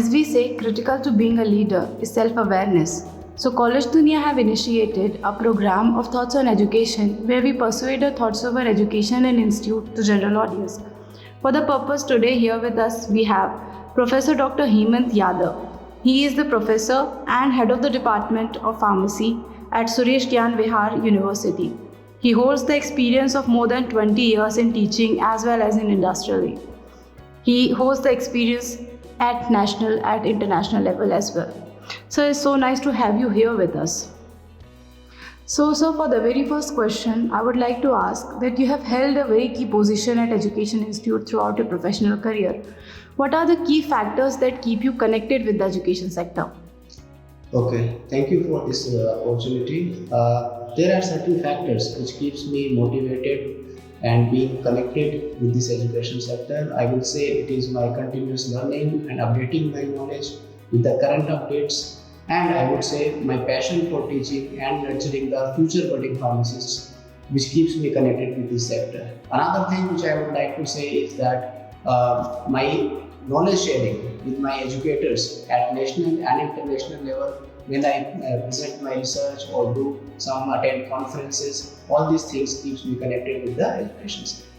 As we say, critical to being a leader is self-awareness. So College Dunia have initiated a program of thoughts on education where we persuade our thoughts over education and institute to general audience. For the purpose today here with us we have Professor Dr. Hemant Yadav. He is the professor and head of the Department of Pharmacy at Suresh Gyan Vihar University. He holds the experience of more than 20 years in teaching as well as in industry. He holds the experience at national and international level as well. So it's so nice to have you here with us. So for the very first question, I would like to ask that you have held a very key position at Education Institute throughout your professional career. What are the key factors that keep you connected with the education sector? Okay, thank you for this opportunity. There are certain factors which keeps me motivated and being connected with this education sector. I would say it is my continuous learning and updating my knowledge with the current updates, and I would say my passion for teaching and nurturing the future budding pharmacists, which keeps me connected with this sector. Another thing which I would like to say is that my knowledge sharing with my educators at national and international level, when I present my research or do some attend conferences, all these things keeps me connected with the education sector.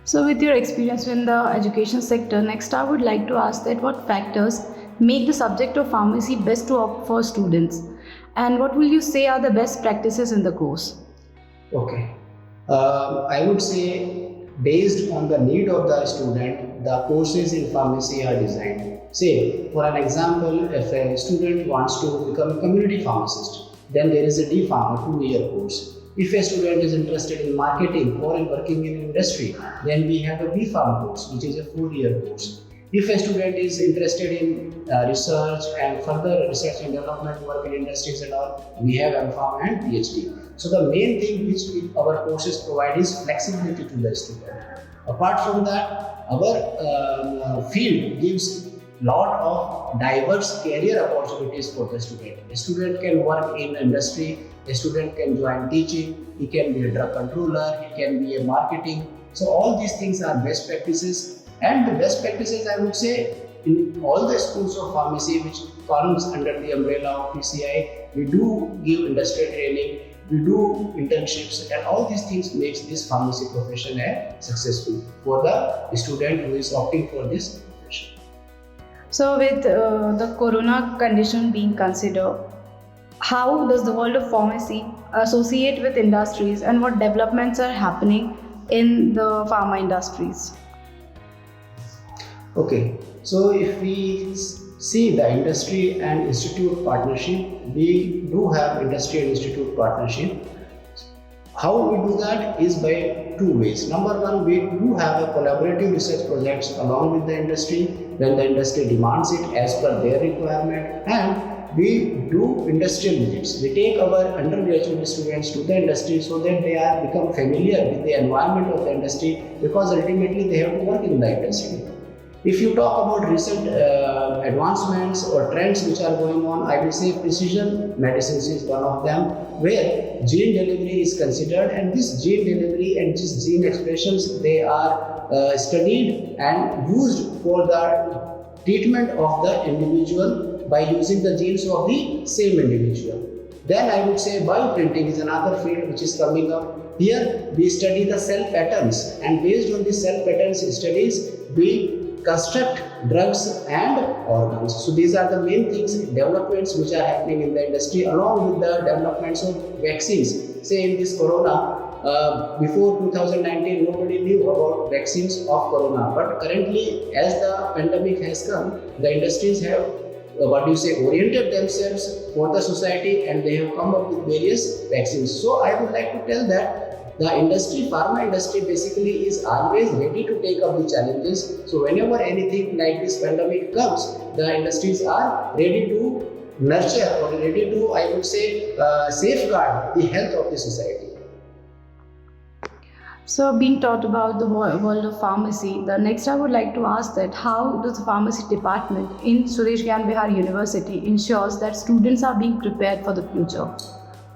So with your experience in the education sector, next I would like to ask that what factors make the subject of pharmacy best to opt for students, and what will you say are the best practices in the course? Okay, I would say based on the need of the student, the courses in pharmacy are designed. Say, for an example, if a student wants to become a community pharmacist, then there is a D-Pharm, a 2-year course. If a student is interested in marketing or in working in industry, then we have a B-Pharm course, which is a 4-year course. If a student is interested in research and further research and development work in industries and all, we have M.Pharm and PhD. So the main thing which our courses provide is flexibility to the student. Apart from that, our field gives lot of diverse career opportunities for the student. A student can work in industry, a student can join teaching, he can be a drug controller, he can be a marketing. So all these things are best practices, and the best practices I would say in all the schools of pharmacy which comes under the umbrella of PCI, we do give industry training, we do internships, and all these things makes this pharmacy profession successful for the student who is opting for this profession. So with the corona condition being considered, how does the world of pharmacy associate with industries, and what developments are happening in the pharma industries? Okay, so if we see the industry and institute partnership, we do have industry and institute partnership. How we do that is by two ways. Number one, we do have a collaborative research projects along with the industry when the industry demands it as per their requirement, and we do industrial visits. We take our undergraduate students to the industry so that they are become familiar with the environment of the industry, because ultimately they have to work in the industry. If you talk about recent advancements or trends which are going on, I will say precision medicines is one of them, where gene delivery is considered, and this gene delivery and this gene expressions, they are studied and used for the treatment of the individual by using the genes of the same individual. Then I would say bioprinting is another field which is coming up. Here we study the cell patterns, and based on the cell patterns studies, we construct drugs and organs. So these are the main things, developments which are happening in the industry, along with the developments of vaccines. Say in this corona, before 2019 nobody knew about vaccines of corona, but currently as the pandemic has come, the industries have oriented themselves for the society, and they have come up with various vaccines. So I would like to tell that the industry, pharma industry basically is always ready to take up the challenges. So whenever anything like this pandemic comes, the industries are ready to nurture or ready to, I would say, safeguard the health of the society. So being taught about the world of pharmacy, the next I would like to ask that how does the pharmacy department in Suresh Gyan Vihar University ensures that students are being prepared for the future?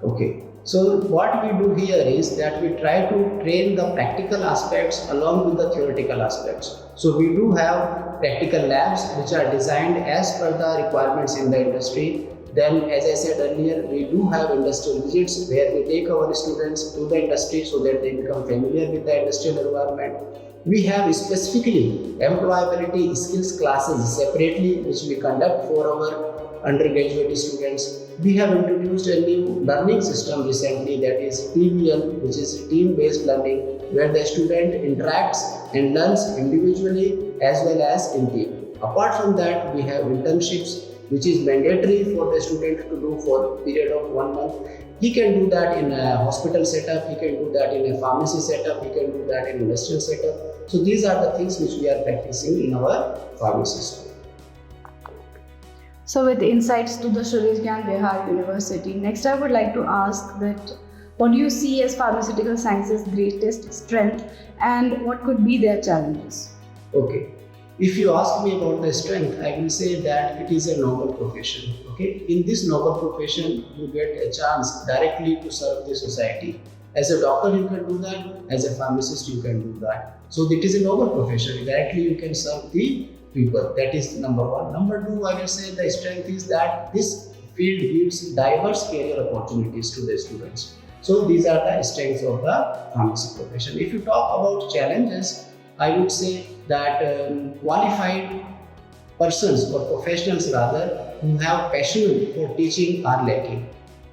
Okay. So what we do here is that we try to train the practical aspects along with the theoretical aspects. So we do have practical labs which are designed as per the requirements in the industry. Then, as I said earlier, we do have industrial visits where we take our students to the industry so that they become familiar with the industrial environment. We have specifically employability skills classes separately which we conduct for our undergraduate students. We have introduced a new learning system recently, that is TBL, which is team-based learning, where the student interacts and learns individually as well as in team. Apart from that, we have internships which is mandatory for the student to do for a period of 1 month. He can do that in a hospital setup, he can do that in a pharmacy setup, he can do that in industrial setup. So these are the things which we are practicing in our pharmacy school. So with insights to the Suresh Gyan Vihar University, next I would like to ask that what do you see as pharmaceutical science's greatest strength and what could be their challenges? Okay. If you ask me about the strength, I will say that it is a noble profession. Okay, in this noble profession, you get a chance directly to serve the society. As a doctor, you can do that. As a pharmacist, you can do that. So it is a noble profession. Directly, you can serve the people. That is number one. Number two, I will say the strength is that this field gives diverse career opportunities to the students. So these are the strengths of the pharmacy profession. If you talk about challenges, I would say that qualified persons or professionals rather who have passion for teaching are lacking.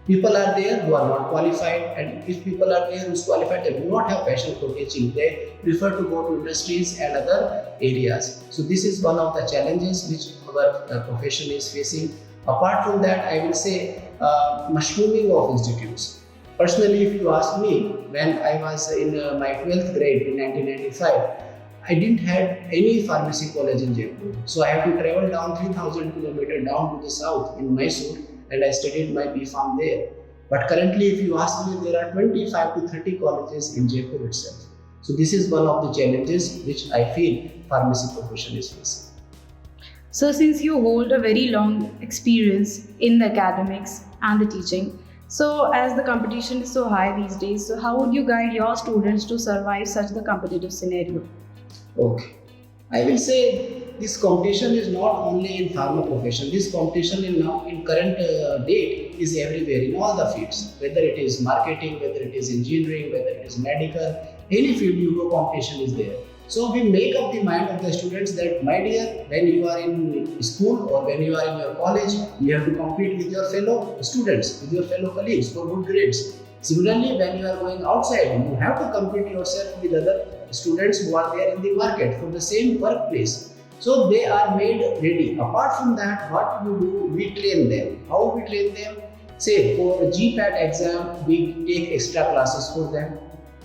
People are there who are not qualified, and if people are there who is qualified, they do not have passion for teaching. They prefer to go to industries and other areas. So this is one of the challenges which our profession is facing. Apart from that, I will say mushrooming of institutes. Personally, if you ask me, when I was in my 12th grade in 1995, I didn't have any pharmacy college in Jaipur. So I have to travel down 3,000 kilometers down to the south in Mysore, and I studied my B.Pharm there. But currently, if you ask me, there are 25 to 30 colleges in Jaipur itself. So this is one of the challenges which I feel pharmacy profession is facing. So since you hold a very long experience in the academics and the teaching, so as the competition is so high these days, so how would you guide your students to survive such the competitive scenario? Okay, I will say this competition is not only in pharma profession. This competition in current date is everywhere in all the fields. Whether it is marketing, whether it is engineering, whether it is medical, any field you go, competition is there. So we make up the mind of the students that, my dear, when you are in school or when you are in your college, you have to compete with your fellow students, with your fellow colleagues for good grades. Similarly, when you are going outside, you have to compete yourself with other students who are there in the market for the same workplace. So they are made ready. Apart from that, what we do, we train them. How we train them? Say for a GPAT exam, we take extra classes for them.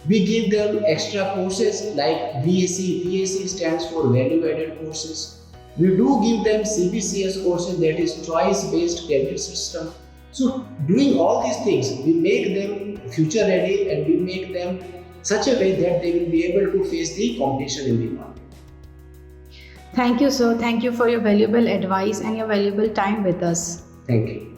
We give them extra courses like VAC. VAC stands for Value Added Courses. We do give them CBCS courses, that is Choice Based Credit System. So doing all these things, we make them future ready and we make them such a way that they will be able to face the competition in the market. Thank you, sir. Thank you for your valuable advice and your valuable time with us. Thank you.